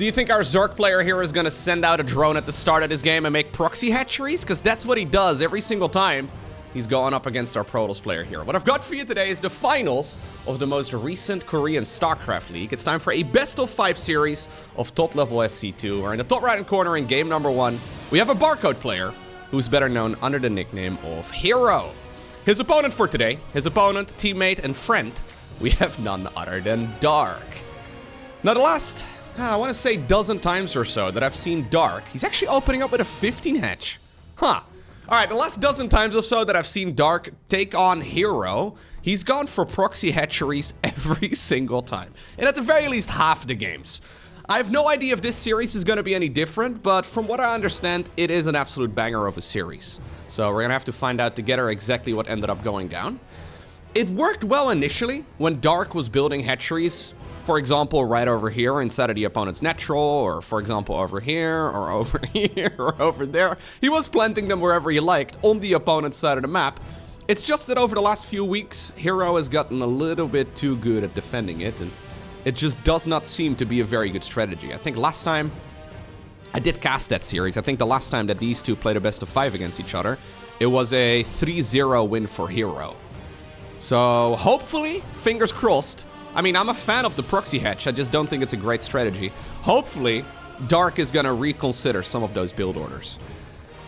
Do you think our Zerg player here is gonna send out a drone at the start of this game and make proxy hatcheries? Because that's what he does every single time he's going up against our Protoss player here. What I've got for you today is the finals of the most recent Korean Starcraft League. It's time for a best-of-5 series of top-level SC2. We're in the top right-hand corner in game number 1. We have a barcode player who's better known under the nickname of herO. His opponent for today, his opponent, teammate, and friend, we have none other than Dark. Now the last, I want to say dozen times or so that I've seen Dark, he's actually opening up with a 15 hatch. Huh. Alright, the last dozen times or so that I've seen Dark take on herO, he's gone for proxy hatcheries every single time. And at the very least, half the games. I have no idea if this series is going to be any different, but from what I understand, it is an absolute banger of a series. So we're going to have to find out together exactly what ended up going down. It worked well initially when Dark was building hatcheries. For example, right over here inside of the opponent's natural, or for example over here, or over here, or over there. He was planting them wherever he liked on the opponent's side of the map. It's just that over the last few weeks, herO has gotten a little bit too good at defending it, and it just does not seem to be a very good strategy. I think last time I did cast that series, I think the last time that these two played a best of 5 against each other, it was a 3-0 win for herO. So hopefully, fingers crossed, I mean, I'm a fan of the proxy hatch, I just don't think it's a great strategy. Hopefully, Dark is gonna reconsider some of those build orders.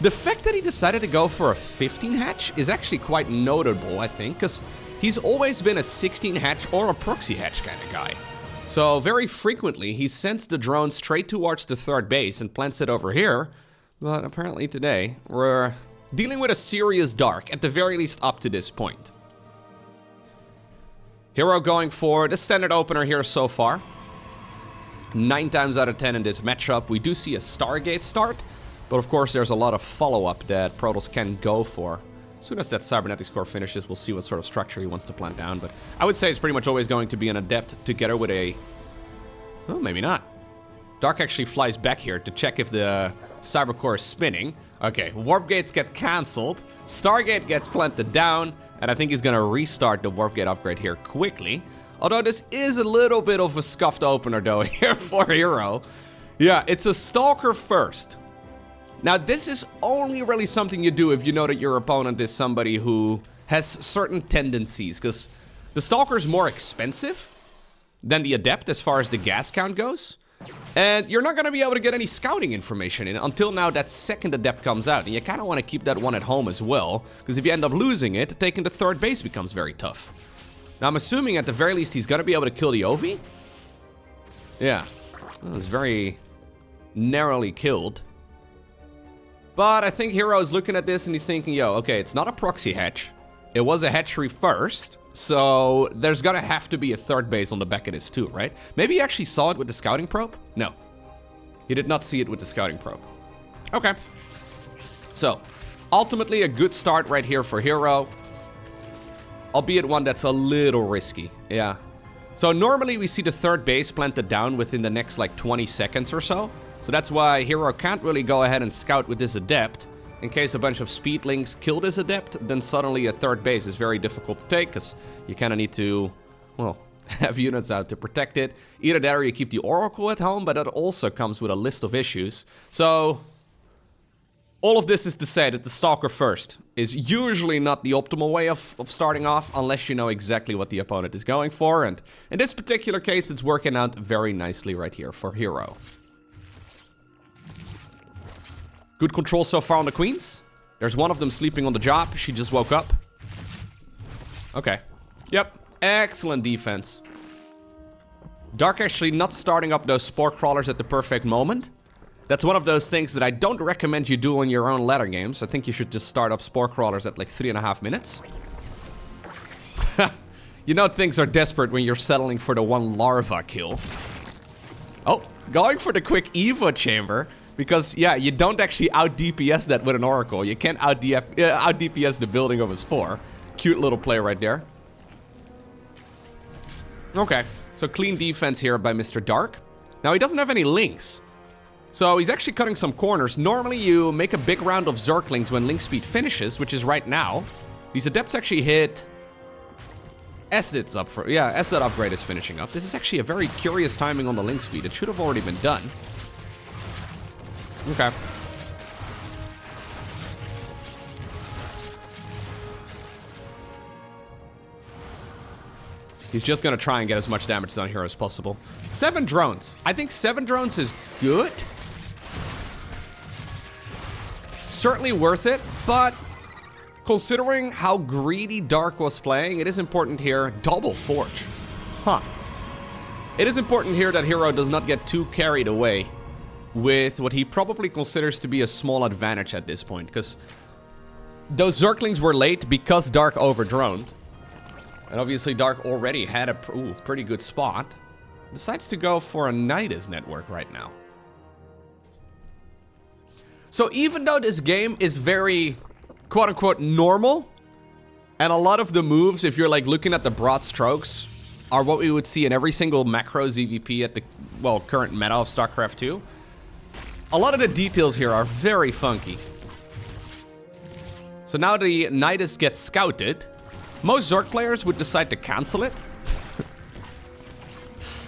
The fact that he decided to go for a 15 hatch is actually quite notable, I think, because he's always been a 16 hatch or a proxy hatch kind of guy. So very frequently, he sends the drone straight towards the third base and plants it over here. But apparently today, we're dealing with a serious Dark, at the very least up to this point. herO going for the standard opener here so far. 9 times out of 10 in this matchup, we do see a Stargate start. But of course, there's a lot of follow-up that Protoss can go for. As soon as that cybernetics core finishes, we'll see what sort of structure he wants to plant down. But I would say it's pretty much always going to be an adept together with a... Oh, maybe not. Dark actually flies back here to check if the cyber core is spinning. Okay, warp gates get cancelled. Stargate gets planted down. And I think he's going to restart the warp gate upgrade here quickly. Although this is a little bit of a scuffed opener though here for herO. Yeah, it's a Stalker first. Now this is only really something you do if you know that your opponent is somebody who has certain tendencies. Because the Stalker is more expensive than the Adept as far as the gas count goes. And you're not going to be able to get any scouting information in until now that second Adept comes out. And you kind of want to keep that one at home as well. Because if you end up losing it, taking the third base becomes very tough. Now I'm assuming at the very least he's going to be able to kill the OV. Yeah. Well, it's very narrowly killed. But I think herO is looking at this and he's thinking, yo, okay, it's not a proxy hatch. It was a hatchery first. So there's gonna have to be a third base on the back of this too, right? Maybe he actually saw it with the scouting probe? No. He did not see it with the scouting probe. Okay. So, ultimately a good start right here for herO. Albeit one that's a little risky, yeah. So normally we see the third base planted down within the next like 20 seconds or so. So that's why herO can't really go ahead and scout with this Adept. In case a bunch of speedlings kill this Adept, then suddenly a third base is very difficult to take, because you kind of need to, well, have units out to protect it. Either that or you keep the Oracle at home, but that also comes with a list of issues. So, all of this is to say that the Stalker first is usually not the optimal way of starting off, unless you know exactly what the opponent is going for, and in this particular case, it's working out very nicely right here for herO. Good control so far on the queens. There's one of them sleeping on the job. She just woke up. Okay. Yep. Excellent defense. Dark actually not starting up those spore crawlers at the perfect moment. That's one of those things that I don't recommend you do in your own ladder games. I think you should just start up spore crawlers at like 3.5 minutes. You know things are desperate when you're settling for the one larva kill. Oh, going for the quick Evo chamber. Because, yeah, you don't actually out-DPS that with an Oracle. You can't out-DPS the building of a spore. Cute little play right there. Okay, so clean defense here by Mr. Dark. Now, he doesn't have any links. So he's actually cutting some corners. Normally, you make a big round of Zerglings when link speed finishes, which is right now. These Adepts actually hit SDIT's up for... Yeah, SDIT upgrade is finishing up. This is actually a very curious timing on the link speed. It should have already been done. Okay. He's just going to try and get as much damage done here as possible. 7 drones. I think 7 drones is good. Certainly worth it, but... considering how greedy Dark was playing, it is important here. Double Forge. Huh. It is important here that herO does not get too carried away with what he probably considers to be a small advantage at this point, because those Zerglings were late because Dark overdroned. And obviously Dark already had a pretty good spot. Decides to go for a Nidus network right now. So even though this game is very... quote-unquote normal, and a lot of the moves, if you're like looking at the broad strokes, are what we would see in every single macro ZVP at the, well, current meta of StarCraft 2. A lot of the details here are very funky. So now the Nidus gets scouted. Most Zerg players would decide to cancel it.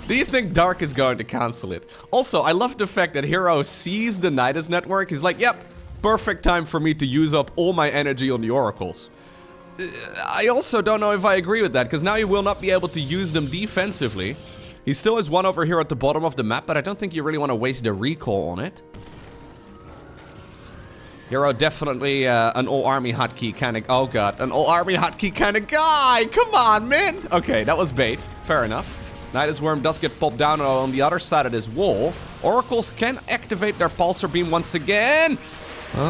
Do you think Dark is going to cancel it? Also, I love the fact that herO sees the Nidus network. He's like, yep, perfect time for me to use up all my energy on the oracles. I also don't know if I agree with that, because now he will not be able to use them defensively. He still has one over here at the bottom of the map, but I don't think you really want to waste the recall on it. herO definitely an all-army hotkey kind of... oh god, an all-army hotkey kind of guy! Come on, man! Okay, that was bait. Fair enough. Nidus Worm does get popped down on the other side of this wall. Oracles can activate their pulsar beam once again!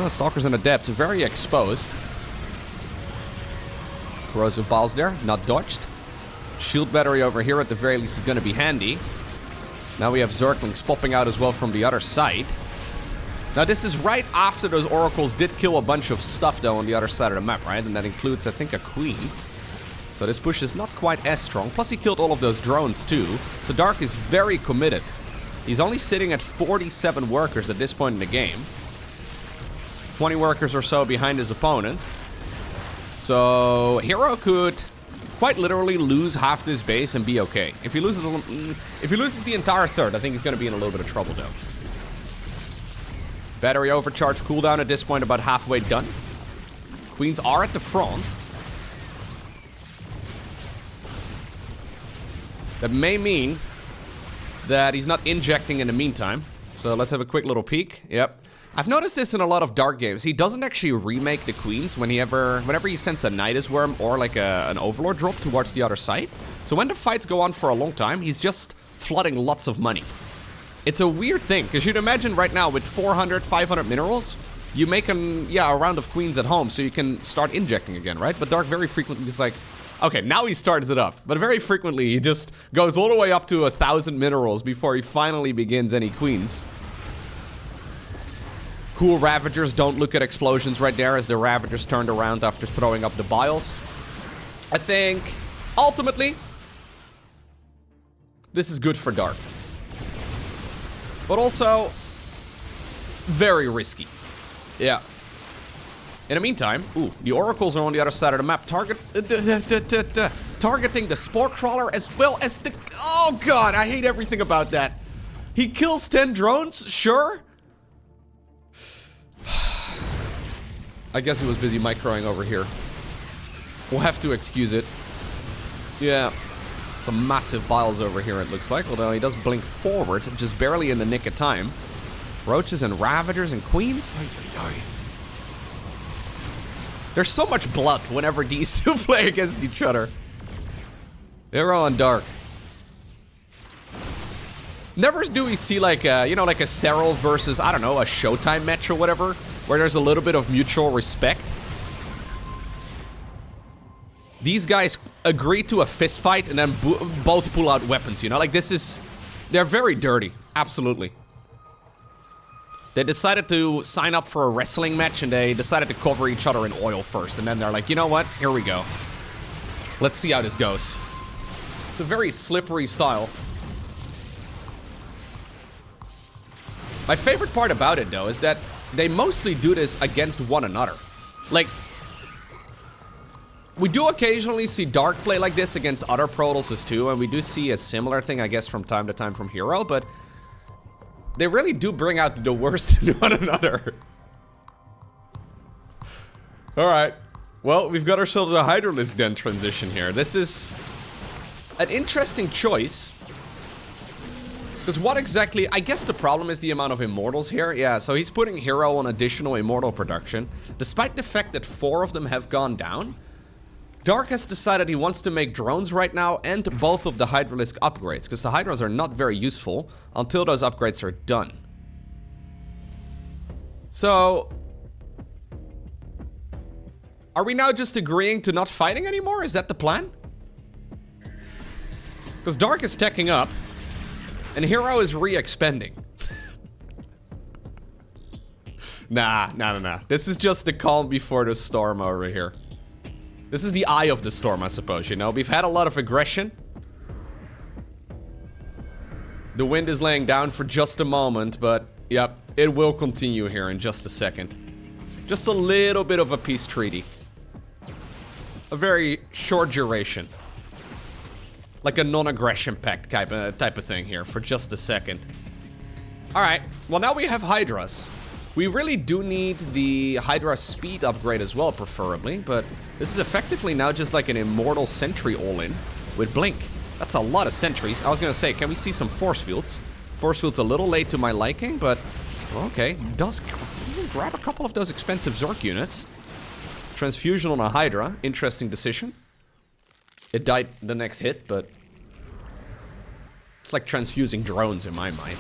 Stalkers and Adepts, very exposed. Corrosive Balls there, not dodged. Shield battery over here at the very least is going to be handy. Now we have Zerglings popping out as well from the other side. Now this is right after those Oracles did kill a bunch of stuff though on the other side of the map, right? And that includes, I think, a Queen. So this push is not quite as strong. Plus he killed all of those drones too. So Dark is very committed. He's only sitting at 47 workers at this point in the game. 20 workers or so behind his opponent. So herO could quite literally lose half this base and be okay. If he loses the entire third, I think he's going to be in a little bit of trouble though. Battery overcharge cooldown at this point about halfway done. Queens are at the front. That may mean that he's not injecting in the meantime. So let's have a quick little peek. Yep. I've noticed this in a lot of Dark games. He doesn't actually remake the Queens whenever he sends a Nidus Worm or like an Overlord drop towards the other side. So when the fights go on for a long time, he's just flooding lots of money. It's a weird thing, because you'd imagine right now with 400, 500 minerals, you make a round of Queens at home so you can start injecting again, right? But Dark very frequently is like, okay, now he starts it up. But very frequently he just goes all the way up to 1,000 minerals before he finally begins any Queens. Cool Ravagers don't look at explosions right there as the Ravagers turned around after throwing up the biles. I think, ultimately, this is good for Dark. But also, very risky. Yeah. In the meantime, the Oracles are on the other side of the map. Targeting the Spore Crawler as well as the... oh god, I hate everything about that. He kills 10 drones, sure. I guess he was busy microing over here. We'll have to excuse it. Yeah. Some massive vials over here, it looks like. Although he does blink forward, just barely in the nick of time. Roaches and Ravagers and Queens? There's so much blood whenever these two play against each other. herO on Dark. Never do we see like a, like a SERL versus, I don't know, a Showtime match or whatever, where there's a little bit of mutual respect. These guys agree to a fist fight and then both pull out weapons, like this is, they're very dirty, absolutely. They decided to sign up for a wrestling match and they decided to cover each other in oil first, and then they're like, you know what, here we go. Let's see how this goes. It's a very slippery style. My favorite part about it, though, is that they mostly do this against one another. Like, We do occasionally see Dark play like this against other Protosses too, and we do see a similar thing, I guess, from time to time from herO, but they really do bring out the worst in one another. Alright. Well, we've got ourselves a Hydralisk Den transition here. This is an interesting choice. Because what exactly... I guess the problem is the amount of Immortals here. Yeah, so he's putting herO on additional Immortal production. Despite the fact that 4 of them have gone down, Dark has decided he wants to make drones right now and both of the Hydralisk upgrades. Because the Hydras are not very useful until those upgrades are done. So... are we now just agreeing to not fighting anymore? Is that the plan? Because Dark is teching up, and herO is re-expending. Nah. This is just the calm before the storm over here. This is the eye of the storm, I suppose, you know? We've had a lot of aggression. The wind is laying down for just a moment, but, yep, it will continue here in just a second. Just a little bit of a peace treaty. A very short duration. Like a non-aggression pact type of thing here for just a second. Alright, well now we have Hydras. We really do need the Hydra speed upgrade as well, preferably, but this is effectively now just like an Immortal Sentry all-in with Blink. That's a lot of sentries. I was gonna say, can we see some Force Fields? Force Fields a little late to my liking, but okay. Does grab a couple of those expensive Zerg units. Transfusion on a Hydra, interesting decision. It died the next hit, but it's like transfusing drones in my mind.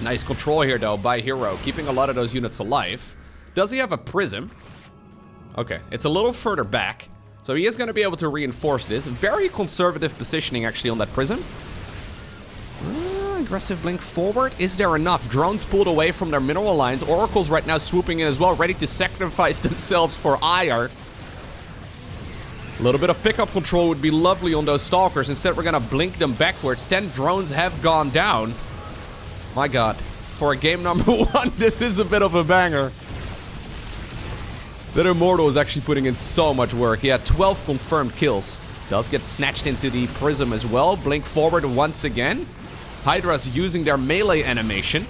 Nice control here though by herO, keeping a lot of those units alive. Does he have a prism? Okay, it's a little further back, so he is going to be able to reinforce this. Very conservative positioning actually on that prism. Aggressive blink forward. Is there enough? Drones pulled away from their mineral lines. Oracles right now swooping in as well, ready to sacrifice themselves for ire. A little bit of pickup control would be lovely on those Stalkers. Instead, we're gonna blink them backwards. 10 drones have gone down. My god. For a game number 1, this is a bit of a banger. That Immortal is actually putting in so much work. Yeah, 12 confirmed kills. Does get snatched into the prism as well. Blink forward once again. Hydra's using their melee animation.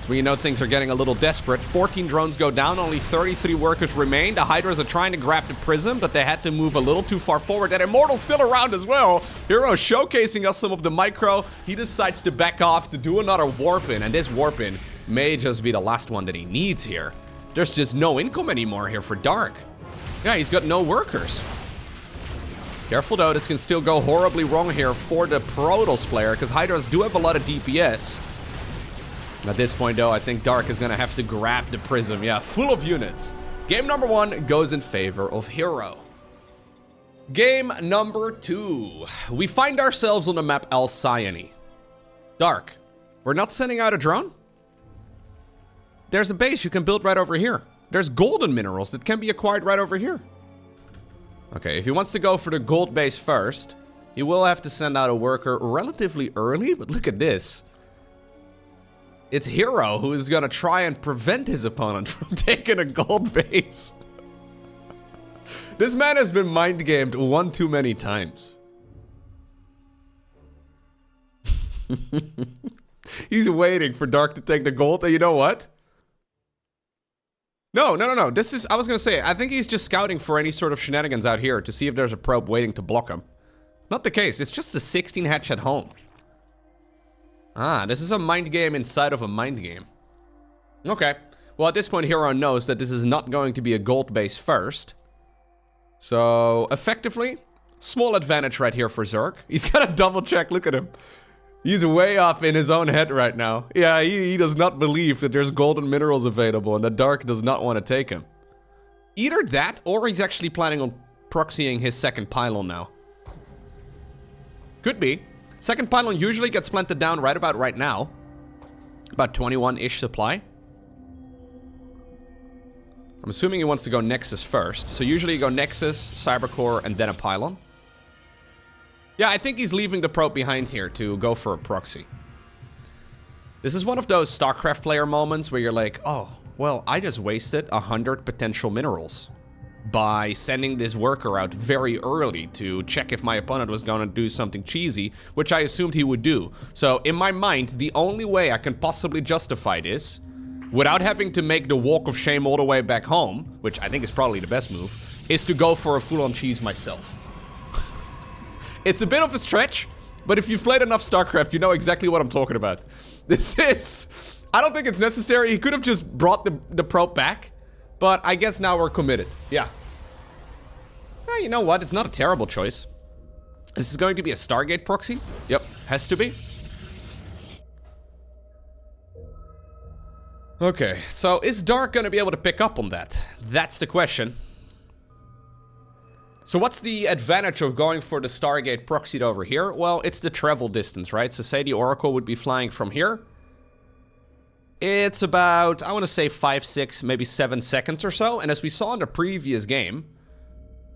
So you know things are getting a little desperate. 14 drones go down, only 33 workers remain. The Hydras are trying to grab the prism, but they had to move a little too far forward. That Immortal's still around as well. herO showcasing us some of the micro. He decides to back off to do another warp-in, and this warp-in may just be the last one that he needs here. There's just no income anymore here for Dark. Yeah, he's got no workers. Careful though, this can still go horribly wrong here for the Protoss player, because Hydras do have a lot of DPS. At this point though, I think Dark is gonna have to grab the prism. Yeah, full of units. Game number 1 goes in favor of herO. Game number 2. We find ourselves on the map Alcyone. Dark, we're not sending out a drone? There's a base you can build right over here. There's golden minerals that can be acquired right over here. Okay, if he wants to go for the gold base first, he will have to send out a worker relatively early, but look at this. It's herO who is gonna try and prevent his opponent from taking a gold base. This man has been mind-gamed one too many times. He's waiting for Dark to take the gold, and you know what? No. This is, I was gonna say, I think he's just scouting for any sort of shenanigans out here to see if there's a probe waiting to block him. Not the case, it's just a 16 hatch at home. Ah, this is a mind game inside of a mind game. Okay. Well, at this point, herO knows that this is not going to be a gold base first. So, effectively, small advantage right here for Zerg. He's got a double check, look at him. He's way up in his own head right now. Yeah, he does not believe that there's golden minerals available and that Dark does not want to take him. Either that, or he's actually planning on proxying his second pylon now. Could be. Second pylon usually gets planted down right about right now. About 21-ish supply. I'm assuming he wants to go Nexus first. So usually you go Nexus, Cybercore, and then a pylon. Yeah, I think he's leaving the probe behind here to go for a proxy. This is one of those StarCraft player moments where you're like, oh, well, I just wasted 100 potential minerals. by sending this worker out very early to check if my opponent was going to do something cheesy, which I assumed he would do. So in my mind, the only way I can possibly justify this, without having to make the walk of shame all the way back home, which I think is probably the best move, is to go for a full-on cheese myself. It's a bit of a stretch, but if you've played enough StarCraft, you know exactly what I'm talking about. This is... I don't think it's necessary. He could have just brought the probe back. But I guess now we're committed. Yeah. Well, you know what? It's not a terrible choice. This is going to be a Stargate proxy. Yep, has to be. Okay, so is Dark going to be able to pick up on that? That's the question. So what's the advantage of going for the Stargate proxy over here? Well, it's the travel distance, right? So say the Oracle would be flying from here. It's about, I want to say 5, 6, maybe 7 seconds or so. And as we saw in the previous game,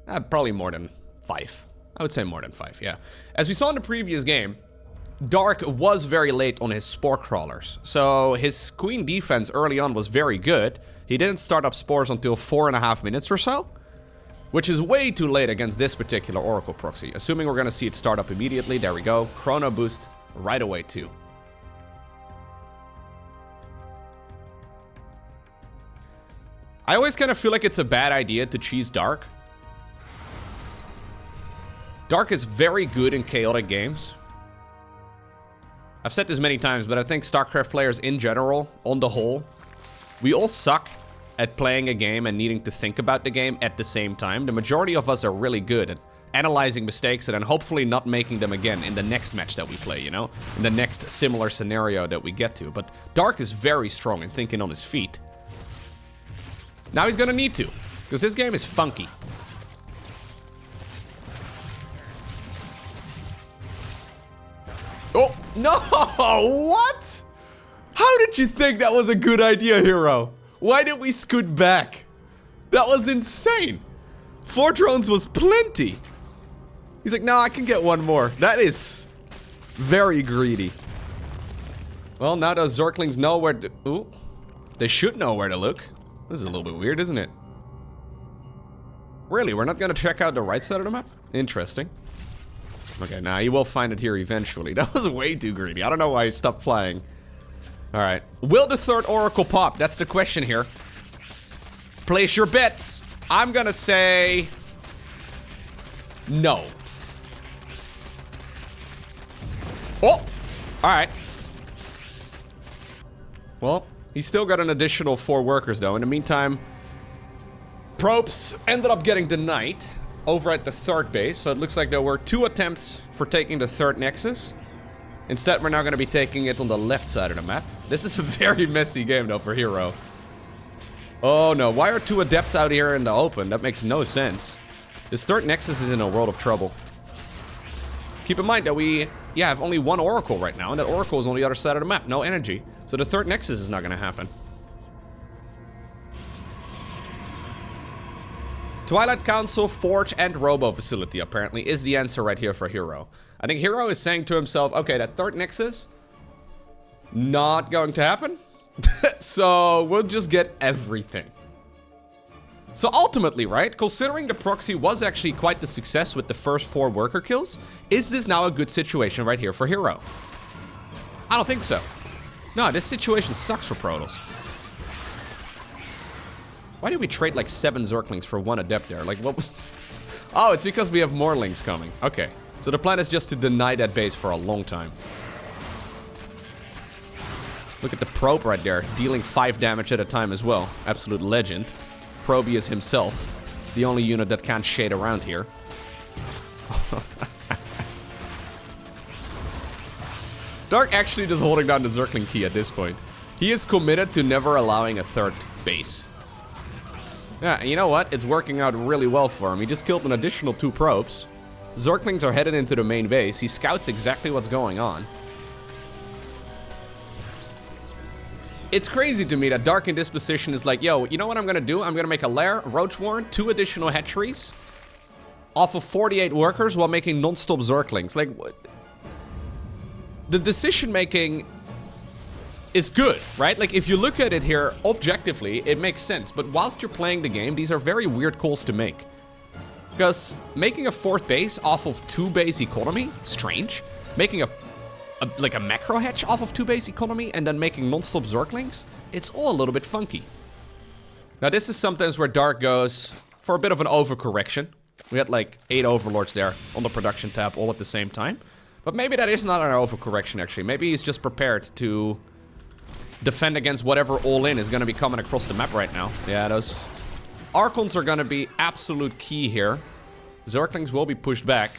probably more than 5. I would say more than 5, yeah. As we saw in the previous game, Dark was very late on his Spore Crawlers. So his Queen defense early on was very good. He didn't start up Spores until 4.5 minutes or so, which is way too late against this particular Oracle proxy. Assuming we're going to see it start up immediately. There we go. Chrono boost right away too. I always kind of feel like it's a bad idea to cheese Dark. Dark is very good in chaotic games. I've said this many times, but I think StarCraft players in general, on the whole, we all suck at playing a game and needing to think about the game at the same time. The majority of us are really good at analyzing mistakes and then hopefully not making them again in the next match that we play, you know? In the next similar scenario that we get to. But Dark is very strong in thinking on his feet. Now he's gonna need to, because this game is funky. Oh, no! What? How did you think that was a good idea, herO? Why did we scoot back? That was insane. 4 drones was plenty. He's like, no, I can get one more. That is very greedy. Well, now those Zerglings know where to... Ooh. They should know where to look. This is a little bit weird, isn't it? Really? We're not gonna check out the right side of the map? Interesting. Okay, now you will find it here eventually. That was way too greedy. I don't know why he stopped flying. Alright. Will the third Oracle pop? That's the question here. Place your bets. I'm gonna say... no. Oh! Alright. Well... he's still got an additional 4 workers though. In the meantime, probes ended up getting denied over at the third base. So it looks like there were 2 attempts for taking the third nexus. Instead, we're now going to be taking it on the left side of the map. This is a very messy game though for herO. Oh no, why are 2 adepts out here in the open? That makes no sense. This third nexus is in a world of trouble. Keep in mind that we have only 1 Oracle right now, and that Oracle is on the other side of the map. No energy. So the third nexus is not going to happen. Twilight Council, Forge, and Robo Facility apparently is the answer right here for herO. I think herO is saying to himself, okay, that third nexus, not going to happen. So we'll just get everything. So ultimately, right, considering the proxy was actually quite the success with the first 4 worker kills, is this now a good situation right here for herO? I don't think so. No, this situation sucks for Protoss. Why did we trade like 7 Zerglings for 1 adept there? Like, what was... oh, it's because we have more links coming. Okay. So the plan is just to deny that base for a long time. Look at the probe right there, dealing 5 damage at a time as well. Absolute legend. Probius himself. The only unit that can't shade around here. Dark actually just holding down the Zergling key at this point. He is committed to never allowing a third base. Yeah, you know what? It's working out really well for him. He just killed an additional 2 probes. Zerglings are headed into the main base. He scouts exactly what's going on. It's crazy to me that Dark in this position is like, yo, you know what I'm gonna do? I'm gonna make a lair, Roach Warren, 2 additional hatcheries off of 48 workers while making non-stop Zerglings. Like, what? The decision making is good, right? Like, if you look at it here objectively, it makes sense. But whilst you're playing the game, these are very weird calls to make. Because making a 4th base off of 2 base economy, strange. Making a macro hatch off of 2 base economy and then making non-stop Zerglings, it's all a little bit funky. Now, this is sometimes where Dark goes for a bit of an overcorrection. We had like 8 overlords there on the production tab all at the same time. But maybe that is not an overcorrection, actually. Maybe he's just prepared to defend against whatever all-in is going to be coming across the map right now. Yeah, those Archons are going to be absolute key here. Zerglings will be pushed back.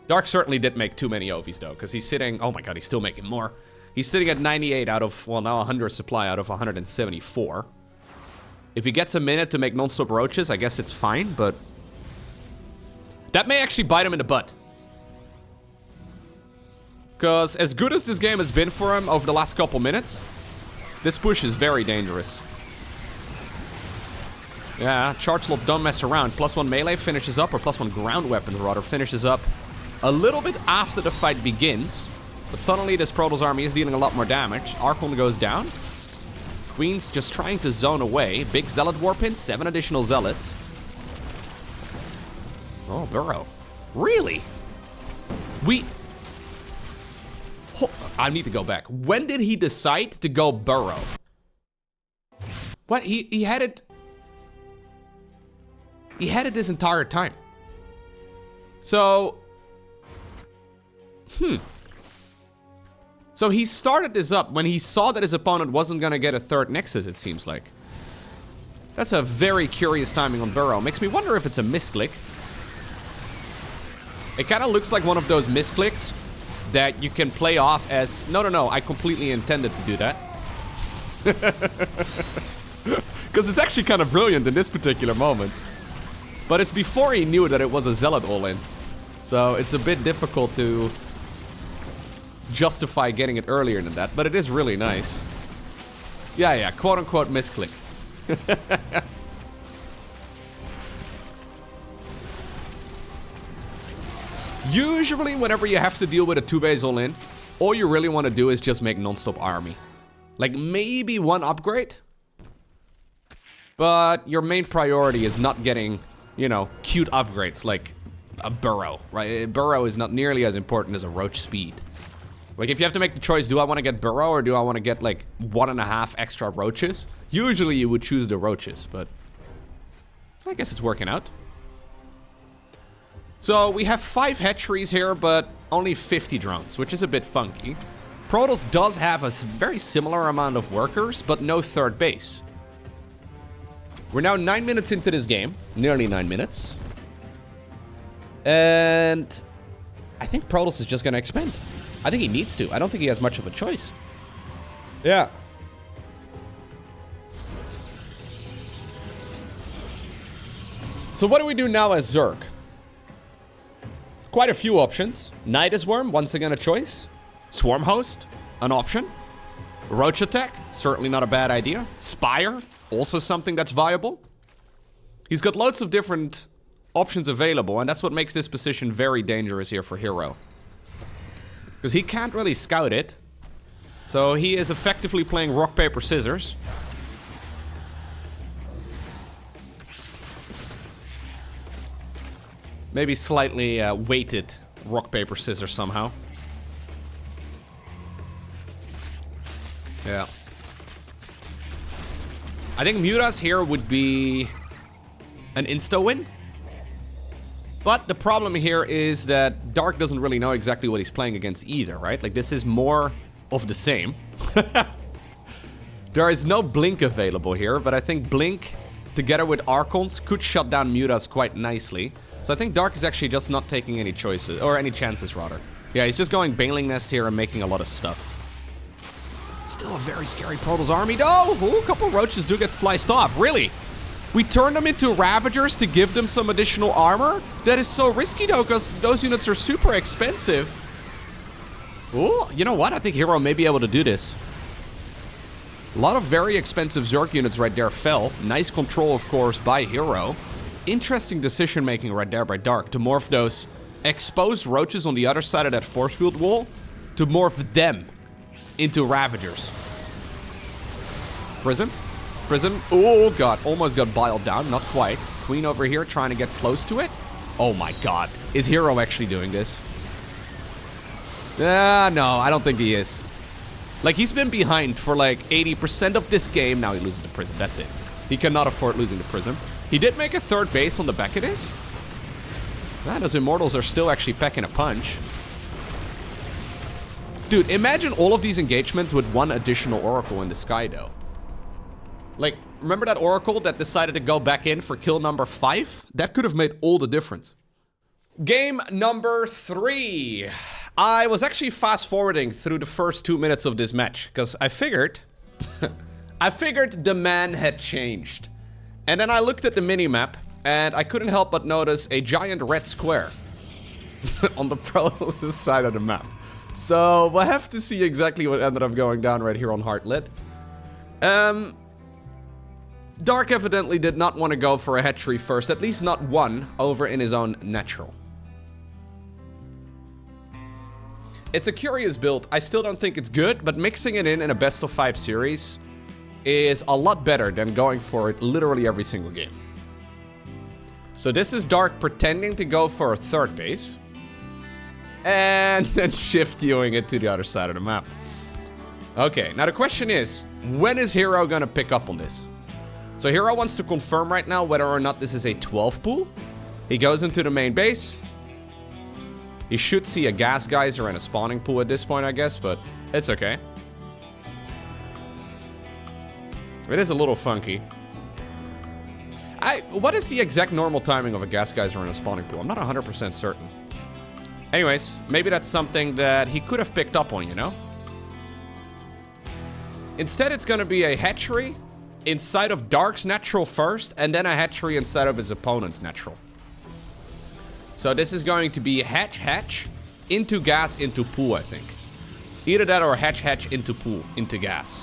Dark certainly did make too many Ovies, though, because he's sitting... Oh my god, he's still making more. He's sitting at 98 out of, well, now 100 supply out of 174. If he gets a minute to make non-stop roaches, I guess it's fine, but... that may actually bite him in the butt. Because as good as this game has been for him over the last couple minutes, this push is very dangerous. Yeah, charge slots don't mess around. +1 melee finishes up, or +1 ground weapons rather, finishes up a little bit after the fight begins. But suddenly this Protoss army is dealing a lot more damage. Archon goes down. Queen's just trying to zone away. Big Zealot warp in, 7 additional Zealots. Oh, burrow. Really? I need to go back. When did he decide to go burrow? What? He had it... He had it this entire time. So... So he started this up when he saw that his opponent wasn't gonna get a 3rd Nexus, it seems like. That's a very curious timing on burrow. Makes me wonder if it's a misclick. It kind of looks like one of those misclicks that you can play off as, no, I completely intended to do that. Because it's actually kind of brilliant in this particular moment. But it's before he knew that it was a Zealot all-in. So it's a bit difficult to justify getting it earlier than that, but it is really nice. Yeah, quote-unquote misclick. Usually, whenever you have to deal with a 2-base all-in, all you really want to do is just make non-stop army. Like, maybe 1 upgrade. But your main priority is not getting, you know, cute upgrades like a burrow, right? Burrow is not nearly as important as a roach speed. Like, if you have to make the choice, do I want to get burrow or do I want to get, like, 1.5 extra roaches? Usually you would choose the roaches, but I guess it's working out. So, we have 5 hatcheries here, but only 50 drones, which is a bit funky. Protoss does have a very similar amount of workers, but no 3rd base. We're now 9 minutes into this game. Nearly 9 minutes. And I think Protoss is just going to expand. I think he needs to. I don't think he has much of a choice. Yeah. So what do we do now as Zerg? Quite a few options. Nidus Worm, once again a choice. Swarm Host, an option. Roach Attack, certainly not a bad idea. Spire, also something that's viable. He's got loads of different options available, and that's what makes this position very dangerous here for herO. Because he can't really scout it. So he is effectively playing rock, paper, scissors. Maybe slightly weighted rock, paper, scissors somehow. Yeah. I think Mutas here would be an insta-win. But the problem here is that Dark doesn't really know exactly what he's playing against either, right? Like, this is more of the same. There is no Blink available here, but I think Blink, together with Archons, could shut down Mutas quite nicely. So I think Dark is actually just not taking any choices, or any chances, rather. Yeah, he's just going Baneling Nest here and making a lot of stuff. Still a very scary Protoss army, though! Ooh, a couple roaches do get sliced off, really? We turn them into Ravagers to give them some additional armor? That is so risky, though, because those units are super expensive. Ooh, you know what? I think herO may be able to do this. A lot of very expensive Zerg units right there fell. Nice control, of course, by herO. Interesting decision-making right there by Dark to morph those exposed roaches on the other side of that force field wall to morph them into Ravagers. Prism. Prism. Oh, God. Almost got biled down. Not quite. Queen over here trying to get close to it. Oh, my God. Is herO actually doing this? No, I don't think he is. Like, he's been behind for like 80% of this game. Now he loses the Prism. That's it. He cannot afford losing the Prism. He did make a third base on the back of this. Man, those Immortals are still actually packing a punch. Dude, imagine all of these engagements with one additional Oracle in the sky, though. Like, remember that Oracle that decided to go back in for kill number 5? That could have made all the difference. Game number 3. I was actually fast-forwarding through the first 2 minutes of this match, because I figured... I figured the man had changed. And then I looked at the minimap, and I couldn't help but notice a giant red square on the Protoss side of the map. So, we'll have to see exactly what ended up going down right here on Heartlit. Dark evidently did not want to go for a hatchery first, at least not one, over in his own natural. It's a curious build. I still don't think it's good, but mixing it in a best of 5 series is a lot better than going for it literally every single game. So this is Dark pretending to go for a third base, and then shift queuing it to the other side of the map. Okay, now the question is, when is herO gonna pick up on this? So herO wants to confirm right now whether or not this is a 12 pool. He goes into the main base. He should see a gas geyser and a spawning pool at this point, I guess, but it's okay. It is a little funky. What is the exact normal timing of a gas geyser and a spawning pool? I'm not 100% certain. Anyways, maybe that's something that he could have picked up on, you know? Instead, it's gonna be a hatchery inside of Dark's natural first, and then a hatchery inside of his opponent's natural. So this is going to be hatch, into gas, into pool, I think. Either that or hatch, into pool, into gas.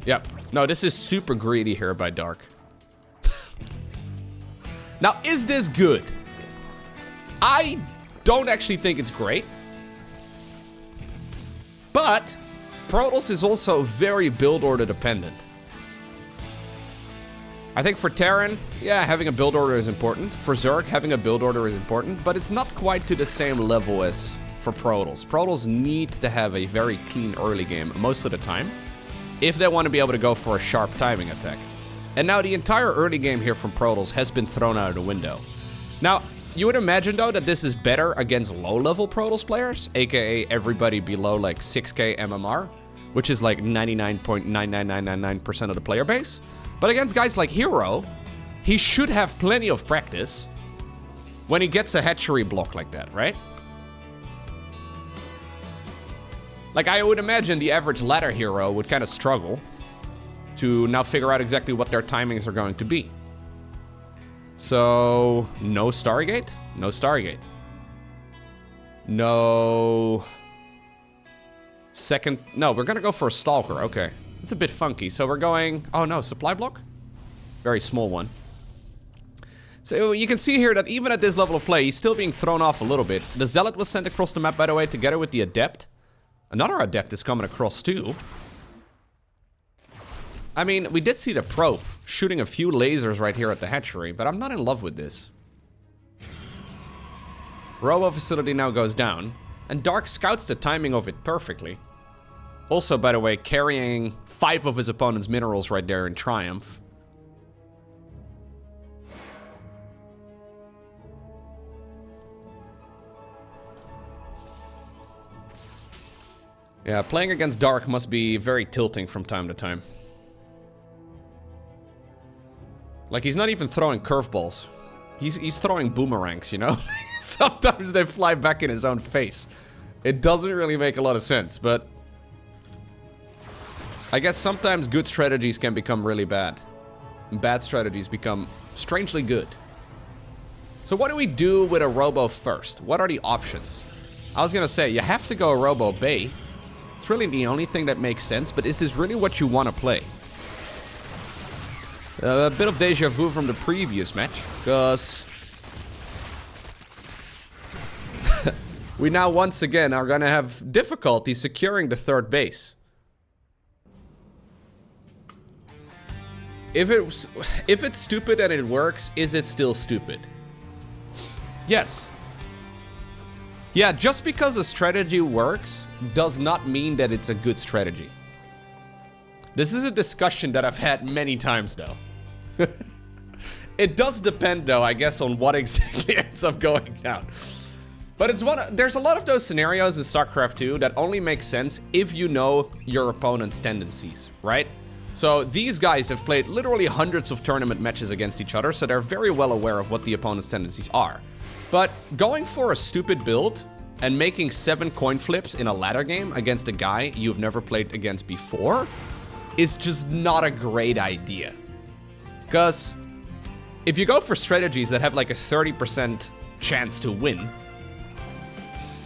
Yep. No, this is super greedy here by Dark. Now, is this good? I don't actually think it's great. But Protoss is also very build order dependent. I think for Terran, yeah, having a build order is important. For Zerg, having a build order is important, but it's not quite to the same level as for Protoss. Protoss need to have a very clean early game most of the time if they want to be able to go for a sharp timing attack. And now the entire early game here from Protoss has been thrown out of the window. Now, you would imagine though that this is better against low-level Protoss players, aka everybody below like 6k MMR, which is like 99.99999% of the player base. But against guys like herO, he should have plenty of practice when he gets a hatchery block like that, right? Like, I would imagine the average ladder hero would kind of struggle to now figure out exactly what their timings are going to be. So, no Stargate? No Stargate. No... Second... No, we're gonna go for a Stalker, okay. It's a bit funky, so we're going... Oh no, supply block? Very small one. So you can see here that even at this level of play, he's still being thrown off a little bit. The Zealot was sent across the map, by the way, together with the Adept. Another Adept is coming across too. I mean, we did see the Probe shooting a few lasers right here at the hatchery, but I'm not in love with this. Robo facility now goes down, and Dark scouts the timing of it perfectly. Also, by the way, carrying 5 of his opponent's minerals right there in triumph. Yeah, playing against Dark must be very tilting from time to time. Like, he's not even throwing curveballs. He's throwing boomerangs, you know? Sometimes they fly back in his own face. It doesn't really make a lot of sense, but... I guess sometimes good strategies can become really bad. And bad strategies become strangely good. So what do we do with a Robo first? What are the options? I was gonna say, you have to go Robo Bay. It's really the only thing that makes sense, but is this really what you want to play? A bit of deja vu from the previous match, because... we now once again are gonna have difficulty securing the third base. If it's stupid and it works, is it still stupid? Yes. Yeah, just because a strategy works does not mean that it's a good strategy. This is a discussion that I've had many times, though. It does depend, though, I guess, on what exactly ends up going down. But there's a lot of those scenarios in StarCraft 2 that only make sense if you know your opponent's tendencies, right? So these guys have played literally hundreds of tournament matches against each other, so they're very well aware of what the opponent's tendencies are. But going for a stupid build and making 7 coin flips in a ladder game against a guy you've never played against before is just not a great idea. Because if you go for strategies that have like a 30% chance to win,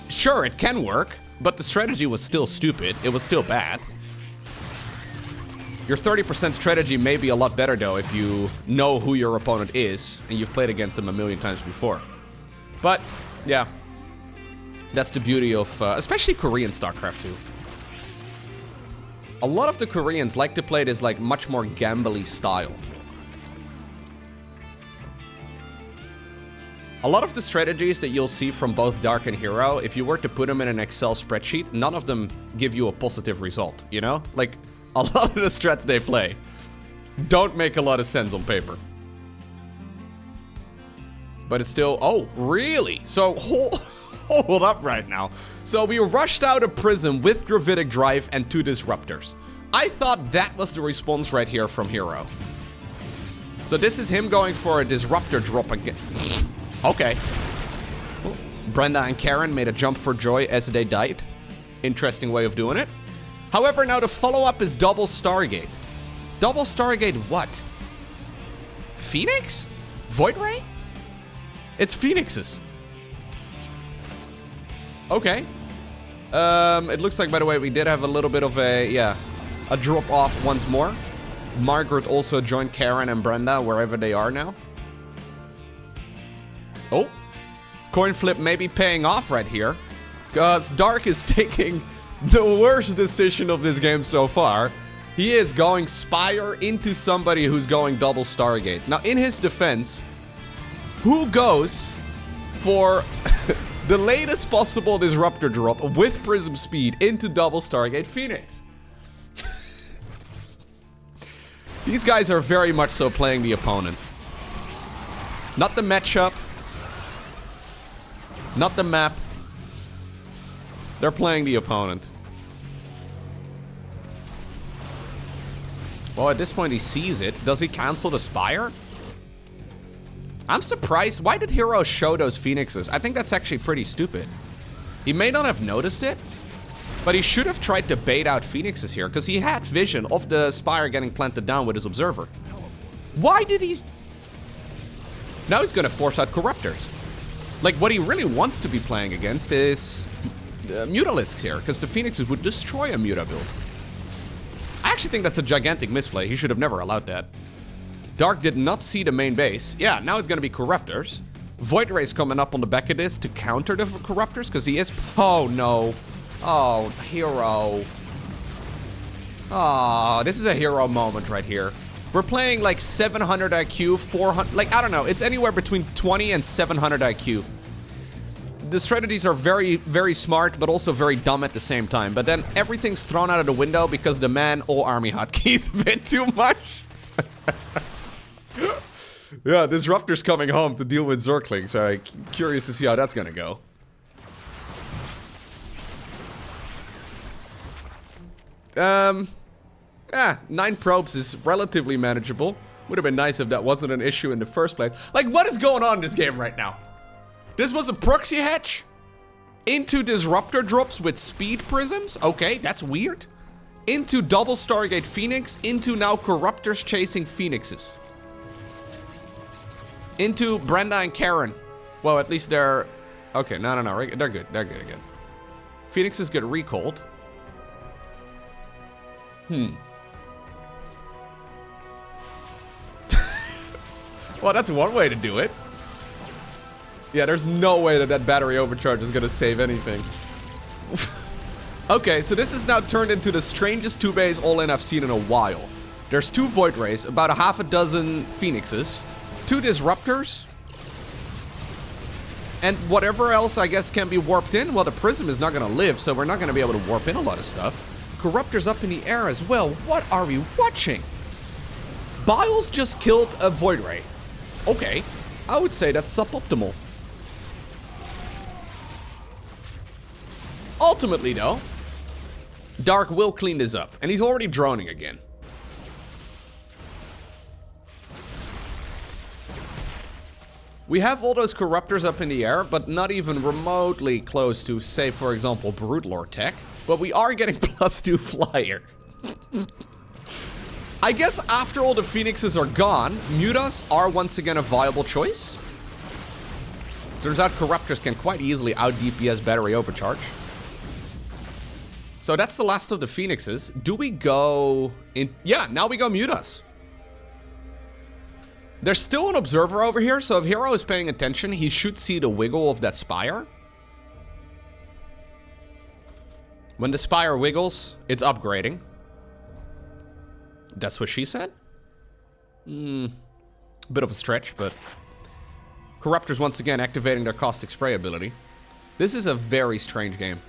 sure, it can work, but the strategy was still stupid. It was still bad. Your 30% strategy may be a lot better, though, if you know who your opponent is and you've played against them a million times before. But, yeah. That's the beauty of, especially Korean Starcraft 2. A lot of the Koreans like to play this, like, much more gambly style. A lot of the strategies that you'll see from both Dark and herO, if you were to put them in an Excel spreadsheet, none of them give you a positive result, you know? Like, a lot of the strats they play don't make a lot of sense on paper. But it's still... Oh, really? So, hold up right now. So, we rushed out a Prism with Gravitic Drive and 2 Disruptors. I thought that was the response right here from herO. So, this is him going for a Disruptor drop again. Okay. Brenda and Karen made a jump for joy as they died. Interesting way of doing it. However, now the follow-up is Double Stargate. Double Stargate what? Phoenix? Void Ray? It's Phoenixes. Okay. It looks like, by the way, we did have a little bit of a drop-off once more. Margaret also joined Karen and Brenda wherever they are now. Oh. Coin flip may be paying off right here. Because Dark is taking the worst decision of this game so far. He is going Spire into somebody who's going Double Stargate. Now, in his defense, who goes for the latest possible Disruptor drop with Prism Speed into Double Stargate Phoenix? These guys are very much so playing the opponent. Not the matchup. Not the map. They're playing the opponent. Well, at this point he sees it. Does he cancel the Spire? I'm surprised. Why did herO show those Phoenixes? I think that's actually pretty stupid. He may not have noticed it, but he should have tried to bait out Phoenixes here, because he had vision of the Spire getting planted down with his Observer. Why did he... Now he's gonna force out Corruptors. Like, what he really wants to be playing against is Mutalisks here, because the Phoenixes would destroy a Muta build. I actually think that's a gigantic misplay. He should have never allowed that. Dark did not see the main base. Yeah, now it's gonna be Corruptors. Void Ray's coming up on the back of this to counter the Corruptors, because he is... Oh, no. Oh, herO. Oh, this is a herO moment right here. We're playing like 700 IQ, 400... Like, I don't know. It's anywhere between 20 and 700 IQ. The strategies are very, very smart, but also very dumb at the same time. But then everything's thrown out of the window because the man all army hotkeys a bit too much. Yeah, Disruptor's coming home to deal with Zerglings. So I'm curious to see how that's gonna go. Yeah, 9 probes is relatively manageable. Would have been nice if that wasn't an issue in the first place. Like, what is going on in this game right now? This was a proxy hatch into Disruptor drops with speed prisms? Okay, that's weird. Into Double Stargate Phoenix, into now Corruptors chasing Phoenixes. Into Brenda and Karen. Well, at least they're... Okay, no, they're good, they're good again. Phoenixes get recalled. Well, that's one way to do it. Yeah, there's no way that battery overcharge is gonna save anything. Okay, so this is now turned into the strangest 2-base all-in I've seen in a while. There's 2 Void Rays, about a half a dozen Phoenixes, 2 Disruptors, and whatever else I guess can be warped in. Well, the Prism is not going to live, so we're not going to be able to warp in a lot of stuff. Corruptor's up in the air as well. What are we watching? Biles just killed a Void Ray. Okay, I would say that's suboptimal. Ultimately, though, Dark will clean this up, and he's already droning again. We have all those Corruptors up in the air, but not even remotely close to, say, for example, Broodlord tech. But we are getting +2 flyer. I guess after all the Phoenixes are gone, Mutas are once again a viable choice. Turns out Corruptors can quite easily out-DPS battery overcharge. So that's the last of the Phoenixes. Do we go in? Yeah, now we go Mutas. There's still an observer over here, so if herO is paying attention, he should see the wiggle of that spire. When the spire wiggles, it's upgrading. That's what she said? Bit of a stretch, but... Corruptors once again activating their caustic spray ability. This is a very strange game.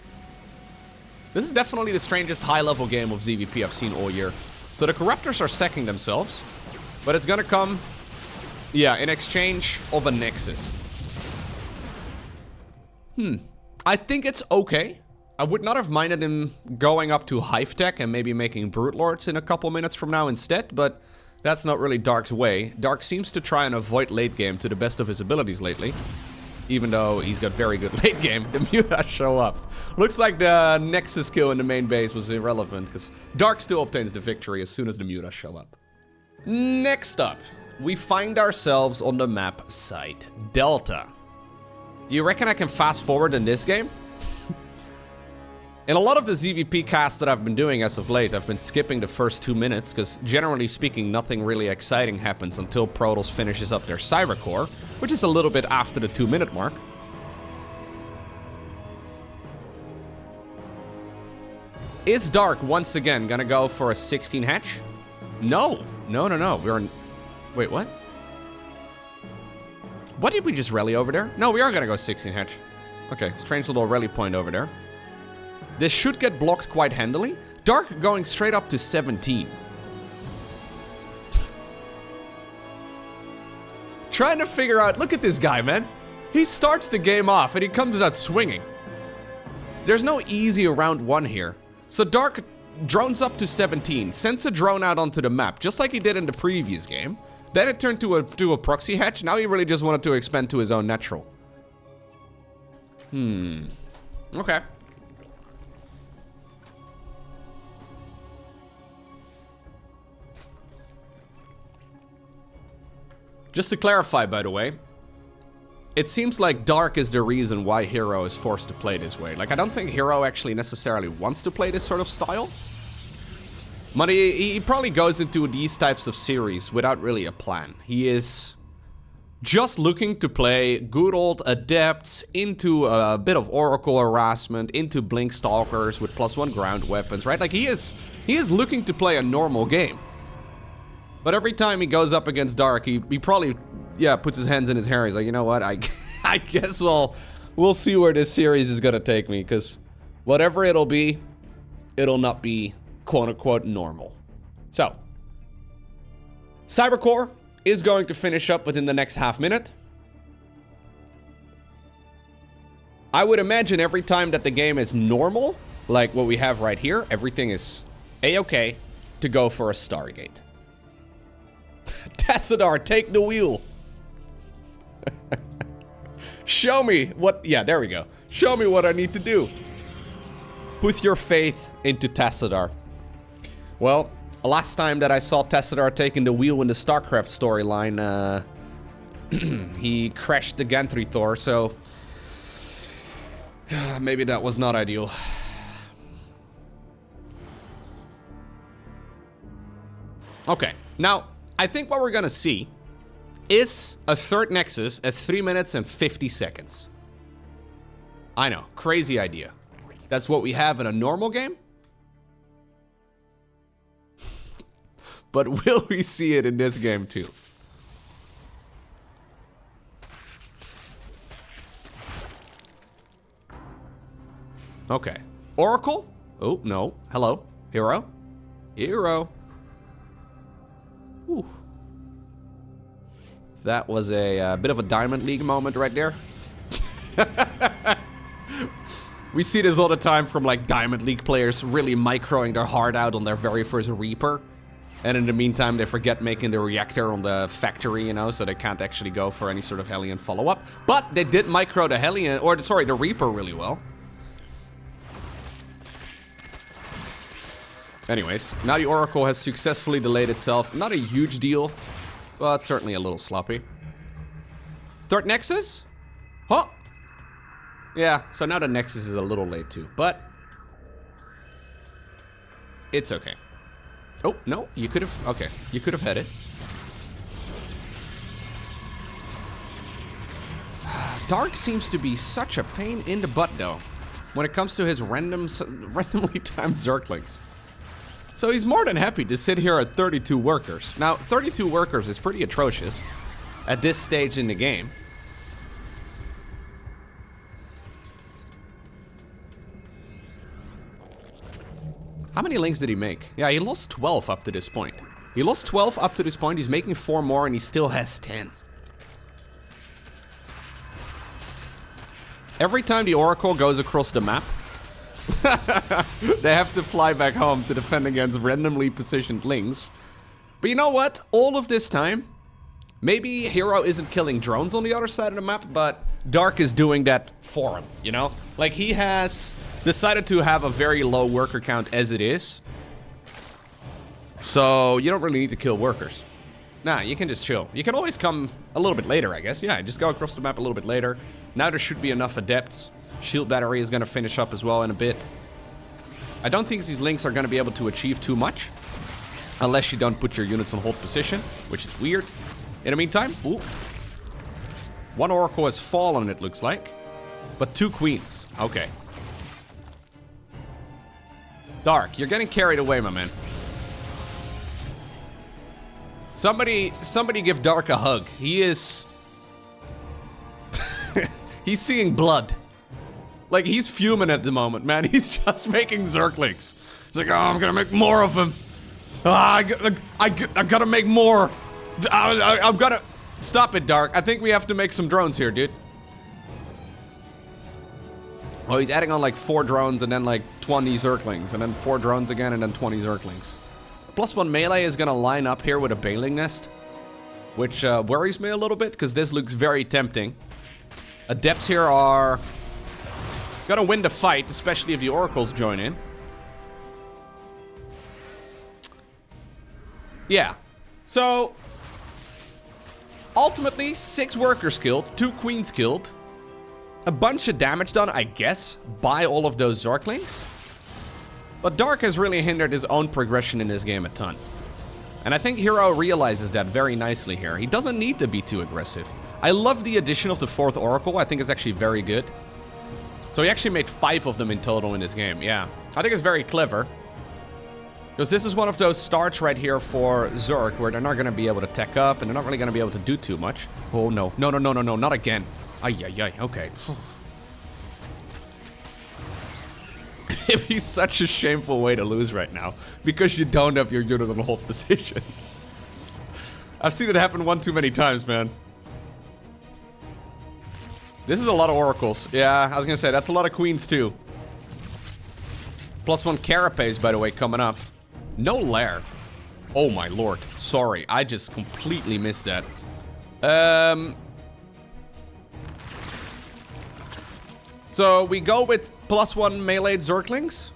This is definitely the strangest high-level game of ZVP I've seen all year. So the Corruptors are sacking themselves, but it's gonna come... yeah, in exchange of a Nexus. I think it's okay. I would not have minded him going up to Hive Tech and maybe making Broodlords in a couple minutes from now instead, but that's not really Dark's way. Dark seems to try and avoid late game to the best of his abilities lately. Even though he's got very good late game, the Mutas show up. Looks like the Nexus kill in the main base was irrelevant, because Dark still obtains the victory as soon as the Mutas show up. Next up, we find ourselves on the map site Delta. Do you reckon I can fast forward in this game? In a lot of the ZVP casts that I've been doing as of late, I've been skipping the first 2 minutes, because generally speaking, nothing really exciting happens until Protoss finishes up their Cybercore, which is a little bit after the 2-minute mark. Is Dark once again gonna go for a 16 hatch? No. No. We're in... Wait, what? What did we just rally over there? No, we are gonna go 16 hatch. Okay, strange little rally point over there. This should get blocked quite handily. Dark going straight up to 17. Trying to figure out... Look at this guy, man. He starts the game off and he comes out swinging. There's no easy round 1 here. So Dark drones up to 17, sends a drone out onto the map, just like he did in the previous game. Then it turned to a proxy hatch. Now he really just wanted to expand to his own natural. Okay. Just to clarify, by the way, it seems like Dark is the reason why herO is forced to play this way. Like, I don't think herO actually necessarily wants to play this sort of style. But he probably goes into these types of series without really a plan. He is just looking to play good old Adepts into a bit of Oracle harassment, into Blink Stalkers with +1 ground weapons, right? Like, he is looking to play a normal game. But every time he goes up against Dark, he probably, yeah, puts his hands in his hair. He's like, you know what, I guess we'll see where this series is gonna take me, because whatever it'll be, it'll not be quote-unquote normal. So, Cybercore is going to finish up within the next half minute. I would imagine every time that the game is normal, like what we have right here, everything is A-okay to go for a Stargate. Tassadar, take the wheel. Show me what... Yeah, there we go. Show me what I need to do. Put your faith into Tassadar. Well, last time that I saw Tassadar taking the wheel in the StarCraft storyline, he crashed the Gantry Thor, so... maybe that was not ideal. Okay, now... I think what we're gonna see is a third Nexus at 3 minutes and 50 seconds. I know, crazy idea. That's what we have in a normal game? but will we see it in this game too? Okay. Oracle? Oh, no. Hello. herO? herO. Ooh. That was a bit of a Diamond League moment right there. We see this all the time from like Diamond League players really microing their heart out on their very first Reaper. And in the meantime, they forget making the reactor on the factory, you know, so they can't actually go for any sort of Hellion follow-up. But they did micro the Hellion, or sorry, the Reaper really well. Anyways, now the Oracle has successfully delayed itself. Not a huge deal, but certainly a little sloppy. Third Nexus? Huh? Yeah, so now the Nexus is a little late too, but it's okay. Oh, no, you could have, okay, you could have had it. Dark seems to be such a pain in the butt though, when it comes to his randomly timed Zerglings. So he's more than happy to sit here at 32 workers. Now, 32 workers is pretty atrocious at this stage in the game. How many links did he make? Yeah, he lost 12 up to this point. He lost 12 up to this point, he's making 4 more and he still has 10. Every time the Oracle goes across the map, they have to fly back home to defend against randomly positioned links. But you know what? All of this time, maybe herO isn't killing drones on the other side of the map, but Dark is doing that for him, you know? Like, he has decided to have a very low worker count as it is. So, you don't really need to kill workers. Nah, you can just chill. You can always come a little bit later, I guess. Yeah, just go across the map a little bit later. Now there should be enough adepts. Shield battery is going to finish up as well in a bit. I don't think these links are going to be able to achieve too much. Unless you don't put your units on hold position, which is weird. In the meantime, ooh. 1 Oracle has fallen, it looks like. But 2 Queens. Okay. Dark, you're getting carried away, my man. Somebody give Dark a hug. He is... he's seeing blood. Like, he's fuming at the moment, man. He's just making Zerglings. He's like, oh, I'm gonna make more of them. I gotta make more. I'm gonna... Stop it, Dark. I think we have to make some drones here, dude. Oh, he's adding on like 4 drones and then like 20 Zerglings. And then 4 drones again and then 20 Zerglings. +1 melee is gonna line up here with a Baling Nest. Which worries me a little bit, because this looks very tempting. Adepts here are... gonna win the fight, especially if the Oracles join in. Yeah. So, ultimately, 6 workers killed, 2 Queens killed. A bunch of damage done, I guess, by all of those Zerglings. But Dark has really hindered his own progression in this game a ton. And I think herO realizes that very nicely here. He doesn't need to be too aggressive. I love the addition of the 4th Oracle. I think it's actually very good. So he actually made 5 of them in total in this game, yeah. I think it's very clever. Because this is one of those starts right here for Zerg where they're not going to be able to tech up and they're not really going to be able to do too much. Oh, no. No, not again. Ay, okay. It'd be such a shameful way to lose right now because you don't have your unit on hold position. I've seen it happen one too many times, man. This is a lot of Oracles. Yeah, I was gonna say, that's a lot of Queens too. +1 Carapace, by the way, coming up. No Lair. Oh my lord. Sorry, I just completely missed that. So we go with +1 melee Zerglings.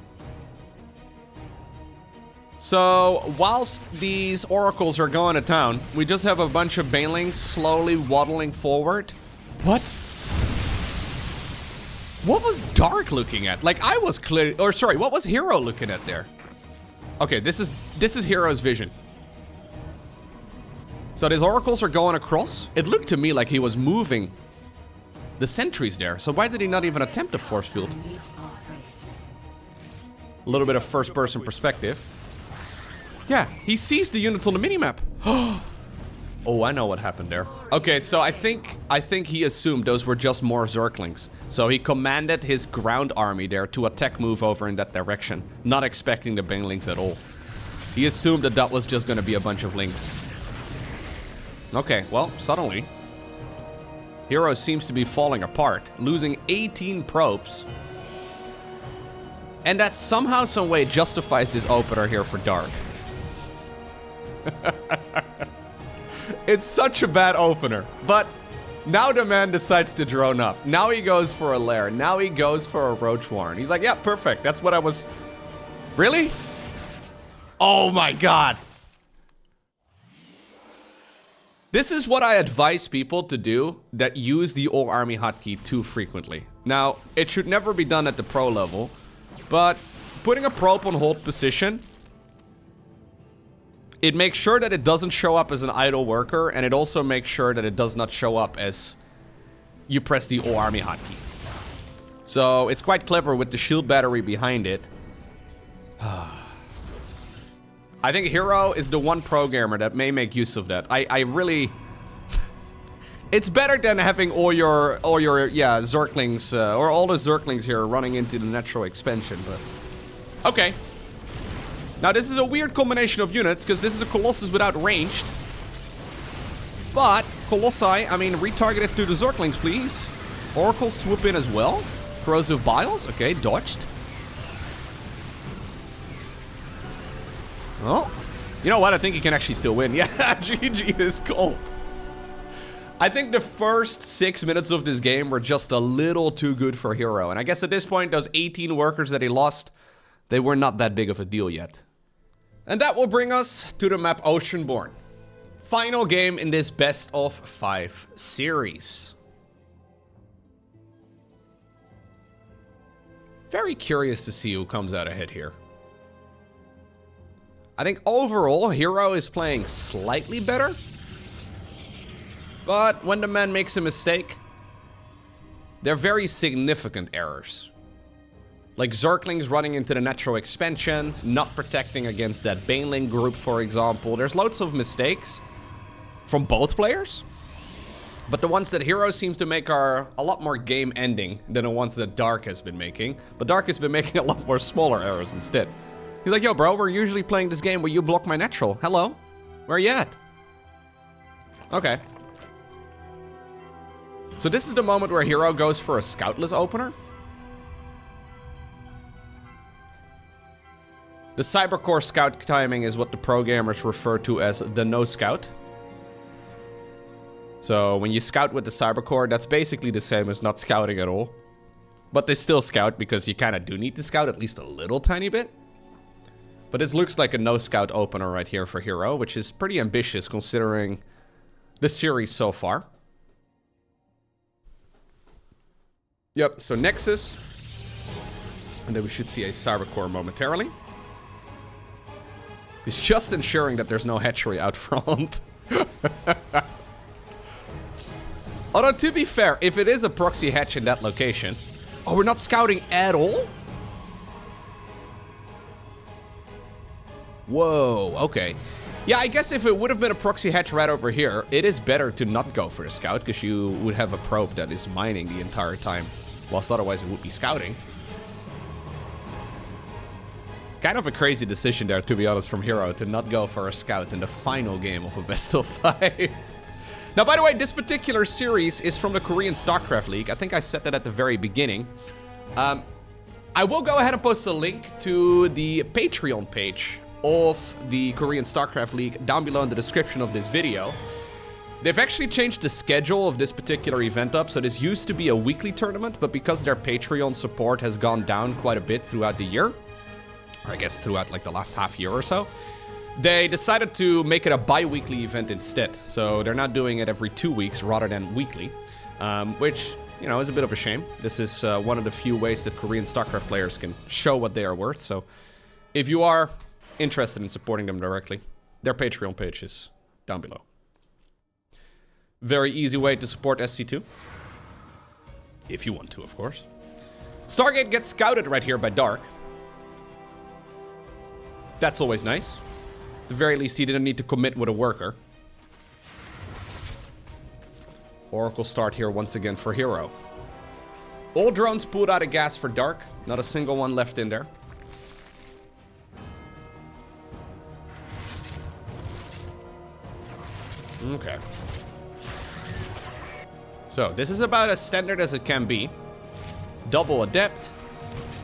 So whilst these Oracles are going to town, we just have a bunch of Banelings slowly waddling forward. What? What was Dark looking at? Like, I was clear, or sorry, what was herO looking at there? Okay, this is herO's vision. So these Oracles are going across. It looked to me like he was moving the sentries there. So why did he not even attempt a force field? A little bit of first-person perspective. Yeah, he sees the units on the minimap. Oh, I know what happened there. Okay, so I think he assumed those were just more Zerglings. So he commanded his ground army there to attack move over in that direction, not expecting the banelings at all. He assumed that that was just gonna be a bunch of links. Okay, well, suddenly, herO seems to be falling apart, losing 18 probes. And that somehow, some way justifies this opener here for Dark. It's such a bad opener, but now the man decides to drone up. Now he goes for a lair. Now he goes for a roach warren. He's like, yeah, perfect. That's what I was... Really? Oh my god. This is what I advise people to do that use the all army hotkey too frequently. Now, it should never be done at the pro level, but putting a probe on hold position, it makes sure that it doesn't show up as an idle worker, and it also makes sure that it does not show up as you press the all army hotkey. So it's quite clever with the shield battery behind it. I think herO is the one programmer that may make use of that. I really... It's better than having all your Zerglings, or all the Zerglings here running into the natural expansion, but... Okay. Now this is a weird combination of units, because this is a Colossus without ranged. But, Colossi, I mean, retarget it to the Zerglings, please. Oracle swoop in as well. Corrosive Biles, okay, dodged. Oh, you know what? I think he can actually still win. Yeah, GG is cold. I think the first 6 minutes of this game were just a little too good for herO. And I guess at this point, those 18 workers that he lost, they were not that big of a deal yet. And that will bring us to the map Oceanborn. Final game in this best of 5 series. Very curious to see who comes out ahead here. I think overall, herO is playing slightly better. But when the man makes a mistake, they're very significant errors. Like Zerglings running into the natural expansion, not protecting against that baneling group, for example. There's loads of mistakes from both players. But the ones that herO seems to make are a lot more game-ending than the ones that Dark has been making. But Dark has been making a lot more smaller errors instead. He's like, yo, bro, we're usually playing this game where you block my natural. Hello? Where are you at? Okay. So this is the moment where herO goes for a scoutless opener. The Cybercore scout timing is what the pro gamers refer to as the no scout. So when you scout with the Cybercore, that's basically the same as not scouting at all. But they still scout because you kind of do need to scout at least a little tiny bit. But this looks like a no-scout opener right here for herO, which is pretty ambitious considering the series so far. Yep, so Nexus. And then we should see a Cybercore momentarily. He's just ensuring that there's no hatchery out front. Although, to be fair, if it is a proxy hatch in that location... Oh, we're not scouting at all? Whoa, okay. Yeah, I guess if it would have been a proxy hatch right over here, it is better to not go for the scout, because you would have a probe that is mining the entire time, whilst otherwise it would be scouting. Kind of a crazy decision there, to be honest, from herO, to not go for a scout in the final game of a best of 5. Now, by the way, this particular series is from the Korean Starcraft League. I think I said that at the very beginning. I will go ahead and post a link to the Patreon page of the Korean Starcraft League down below in the description of this video. They've actually changed the schedule of this particular event up, so this used to be a weekly tournament, but because their Patreon support has gone down quite a bit throughout the year, or I guess throughout like the last half year or so, they decided to make it a bi-weekly event instead. So they're now doing it every 2 weeks rather than weekly, which, you know, is a bit of a shame. This is one of the few ways that Korean StarCraft players can show what they are worth, so if you are interested in supporting them directly, their Patreon page is down below. Very easy way to support SC2. If you want to, of course. Stargate gets scouted right here by Dark. That's always nice. At the very least, he didn't need to commit with a worker. Oracle start here once again for herO. All drones pulled out of gas for Dark. Not a single one left in there. Okay. So, this is about as standard as it can be. Double Adept.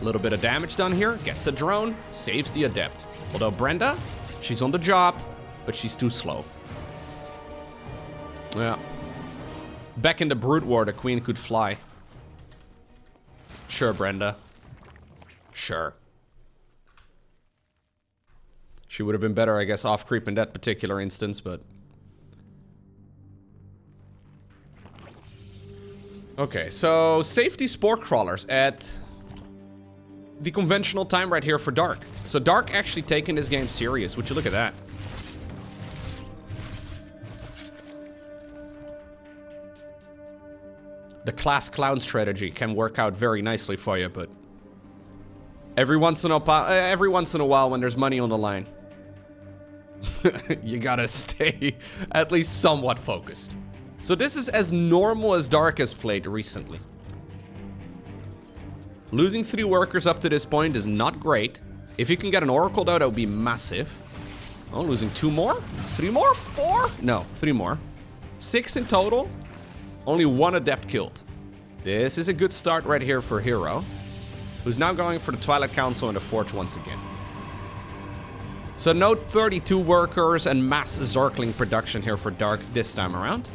A little bit of damage done here. Gets a drone. Saves the Adept. Although Brenda, she's on the job, but she's too slow. Yeah. Back in the Brood War, the Queen could fly. Sure, Brenda. Sure. She would have been better, I guess, off creep in that particular instance, but... Okay, so safety spore crawlers at the conventional time right here for Dark. So Dark actually taking this game serious. Would you look at that? The class clown strategy can work out very nicely for you, but every once in a while when there's money on the line, you gotta stay at least somewhat focused. So this is as normal as Dark has played recently. Losing 3 workers up to this point is not great. If you can get an Oracle though, that would be massive. Oh, losing 2 more? 3 more? 4? No, 3 more. 6 in total. Only 1 Adept killed. This is a good start right here for herO, who's now going for the Twilight Council and the Forge once again. So no 32 workers and mass Zergling production here for Dark this time around.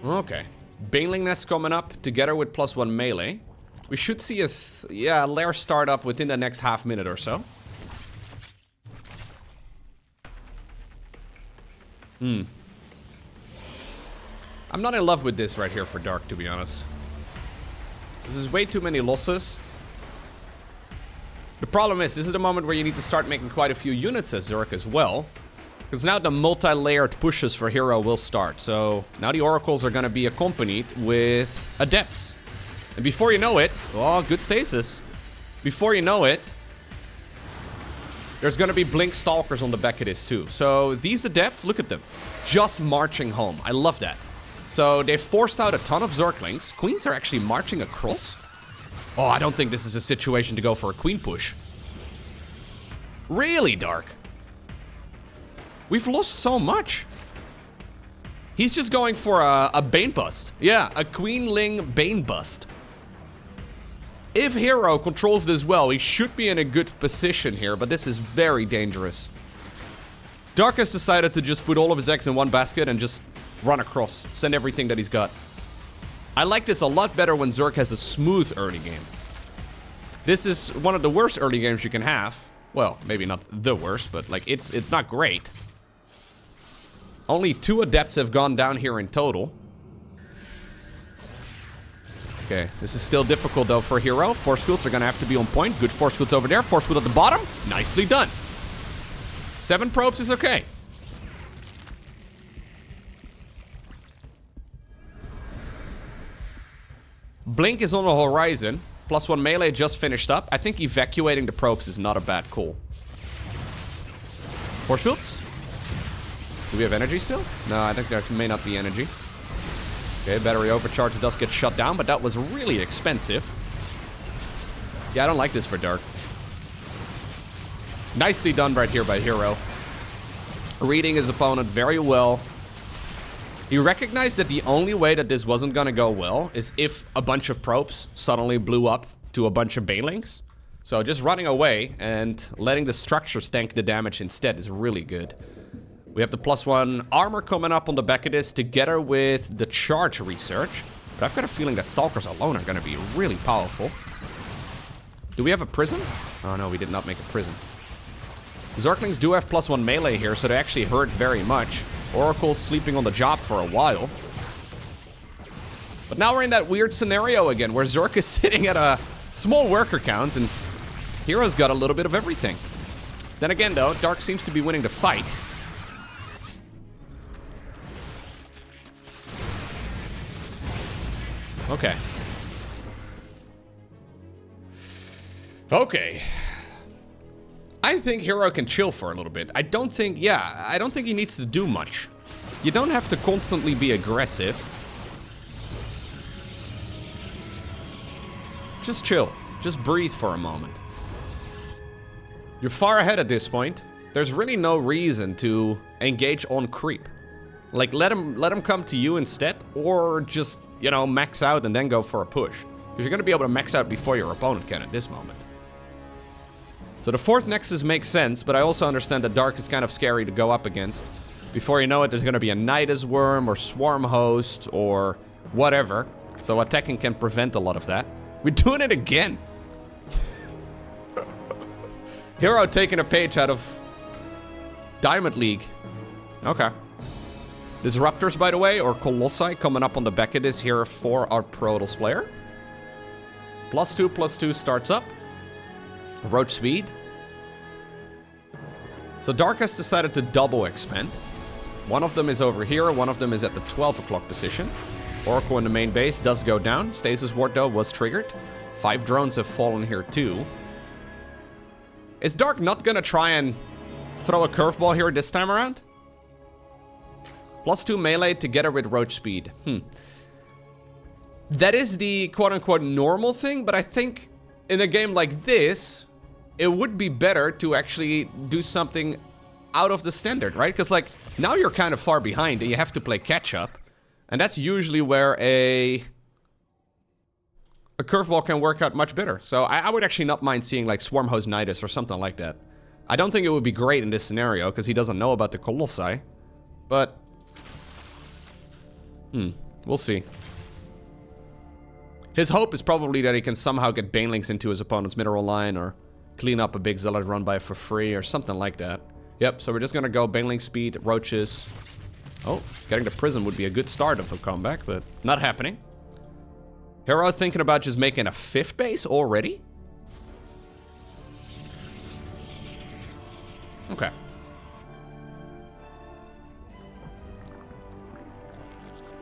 Okay. Baneling Nest coming up together with +1 melee. We should see a lair start up within the next half minute or so. I'm not in love with this right here for Dark, to be honest. This is way too many losses. The problem is, this is the moment where you need to start making quite a few units as Zerg as well. Because now the multi-layered pushes for herO will start. So now the Oracles are going to be accompanied with Adepts. And before you know it, oh, good stasis. Before you know it, there's going to be Blink Stalkers on the back of this too. So these Adepts, look at them. Just marching home. I love that. So they've forced out a ton of Zerglings. Queens are actually marching across. Oh, I don't think this is a situation to go for a Queen push. Really, Dark? We've lost so much. He's just going for a Bane bust. Yeah, a Queenling Bane bust. If herO controls this well, he should be in a good position here, but this is very dangerous. Dark has decided to just put all of his eggs in one basket and just run across. Send everything that he's got. I like this a lot better when Zerg has a smooth early game. This is one of the worst early games you can have. Well, maybe not the worst, but like it's not great. Only 2 Adepts have gone down here in total. Okay, this is still difficult though for herO. Force fields are gonna have to be on point. Good force fields over there. Force field at the bottom. Nicely done. 7 probes is okay. Blink is on the horizon. +1 melee just finished up. I think evacuating the probes is not a bad call. Force fields? Do we have energy still? No, I think there may not be energy. Okay, battery overcharge does get shut down, but that was really expensive. Yeah, I don't like this for Dark. Nicely done right here by herO. Reading his opponent very well. He recognized that the only way that this wasn't gonna go well is if a bunch of probes suddenly blew up to a bunch of banelings. So just running away and letting the structures tank the damage instead is really good. We have the +1 armor coming up on the back of this together with the charge research. But I've got a feeling that Stalkers alone are gonna be really powerful. Do we have a prison? Oh no, we did not make a prison. Zerglings do have +1 melee here, so they actually hurt very much. Oracle's sleeping on the job for a while. But now we're in that weird scenario again, where Zerg is sitting at a small worker count, and herO's got a little bit of everything. Then again though, Dark seems to be winning the fight. Okay. Okay. I think herO can chill for a little bit. I don't think he needs to do much. You don't have to constantly be aggressive. Just chill. Just breathe for a moment. You're far ahead at this point. There's really no reason to engage on creep. Like, let him come to you instead, or just, you know, max out and then go for a push. Because you're gonna be able to max out before your opponent can at this moment. So the fourth Nexus makes sense, but I also understand that Dark is kind of scary to go up against. Before you know it, there's gonna be a Nidus Worm or Swarm Host or whatever. So attacking can prevent a lot of that. We're doing it again. herO taking a page out of Diamond League. Okay. Disruptors, by the way, or Colossi coming up on the back of this here for our Protoss player. +2/+2 starts up. Roach speed. So Dark has decided to double expand. One of them is over here, one of them is at the 12 o'clock position. Oracle in the main base does go down. Stasis Ward, though, was triggered. 5 drones have fallen here, too. Is Dark not gonna try and throw a curveball here this time around? +2 melee together with Roach speed. That is the quote-unquote normal thing, but I think in a game like this, it would be better to actually do something out of the standard, right? Because, like, now you're kind of far behind and you have to play catch-up. And that's usually where a curveball can work out much better. So I would actually not mind seeing, like, Swarm Host Nidus or something like that. I don't think it would be great in this scenario, because he doesn't know about the Colossi. But we'll see. His hope is probably that he can somehow get Banelings into his opponent's mineral line, or clean up a big Zealot run by for free, or something like that. Yep, so we're just gonna go Baneling speed, Roaches. Oh, getting the Prism would be a good start of a comeback, but not happening. herO thinking about just making a 5th base already? Okay.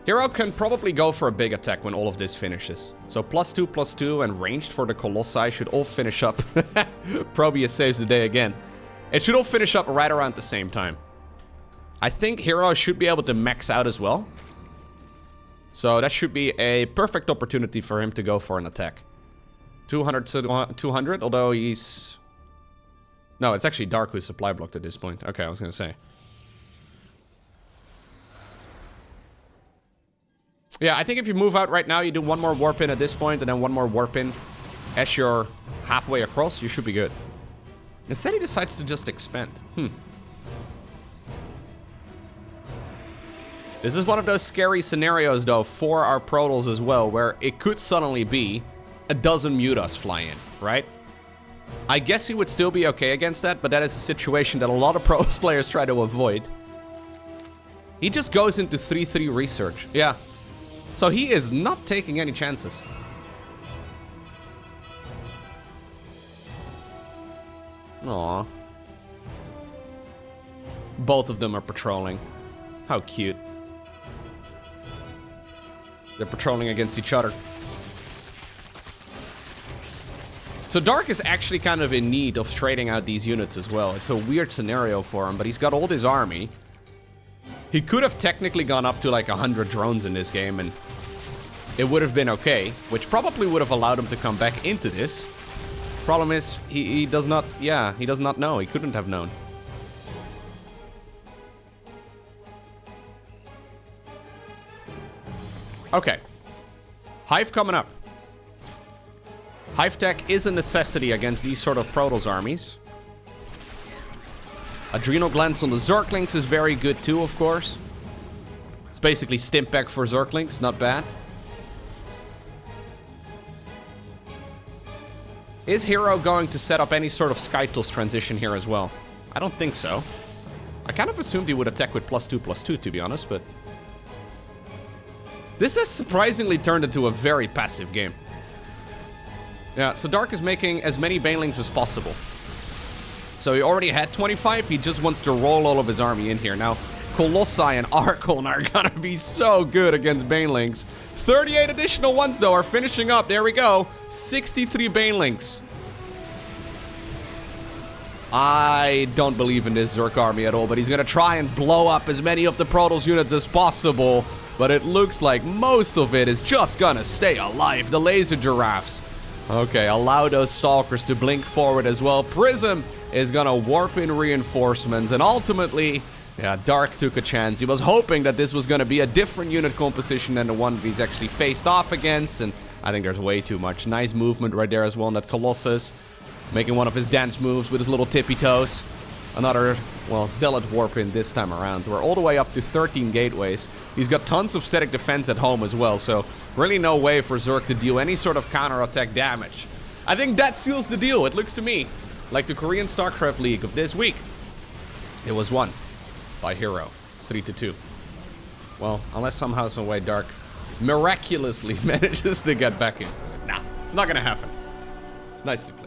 herO can probably go for a big attack when all of this finishes. So +2/+2 and ranged for the Colossi should all finish up. Probius saves the day again. It should all finish up right around the same time. I think herO should be able to max out as well. So that should be a perfect opportunity for him to go for an attack. 200 to 200, although he's... No, it's actually Dark who's supply blocked at this point. Okay, I was gonna say. Yeah, I think if you move out right now, you do one more warp in at this point, and then one more warp in as you're halfway across, you should be good. Instead, he decides to just expand. This is one of those scary scenarios, though, for our Protoss as well, where it could suddenly be a dozen Mutas fly in, right? I guess he would still be okay against that, but that is a situation that a lot of Protoss players try to avoid. He just goes into 3-3 research. Yeah. So he is not taking any chances. Aww. Both of them are patrolling. How cute. They're patrolling against each other. So Dark is actually kind of in need of trading out these units as well. It's a weird scenario for him, but he's got all his army. He could have technically gone up to like 100 drones in this game, and it would have been okay, which probably would have allowed him to come back into this. Problem is, he does not, he does not know. He couldn't have known. Okay. Hive coming up. Hive tech is a necessity against these sort of Protoss armies. Adrenal glands on the Zerglings is very good too, of course. It's basically Stimpack for Zerglings, not bad. Is herO going to set up any sort of Skytools transition here as well? I don't think so. I kind of assumed he would attack with +2/+2, to be honest, but... This has surprisingly turned into a very passive game. Yeah, so Dark is making as many Banelings as possible. So he already had 25, he just wants to roll all of his army in here. Now, Colossi and Archon are gonna be so good against Banelings. 38 additional ones, though, are finishing up. There we go. 63 Banelings. I don't believe in this Zerg army at all, but he's gonna try and blow up as many of the Protoss units as possible. But it looks like most of it is just gonna stay alive. The laser giraffes. Okay, allow those stalkers to blink forward as well. Prism is gonna warp in reinforcements, and ultimately, yeah, Dark took a chance. He was hoping that this was gonna be a different unit composition than the one he's actually faced off against, and I think there's way too much. Nice movement right there as well in that Colossus. Making one of his dance moves with his little tippy toes. Another, well, Zealot warp in this time around. We're all the way up to 13 gateways. He's got tons of static defense at home as well, so really no way for Zerg to deal any sort of counter-attack damage. I think that seals the deal, it looks to me. Like the Korean Starcraft League of this week. It was won by herO, 3-2. Well, unless somehow, some way Dark miraculously manages to get back into it. Nah, it's not gonna happen. Nicely played.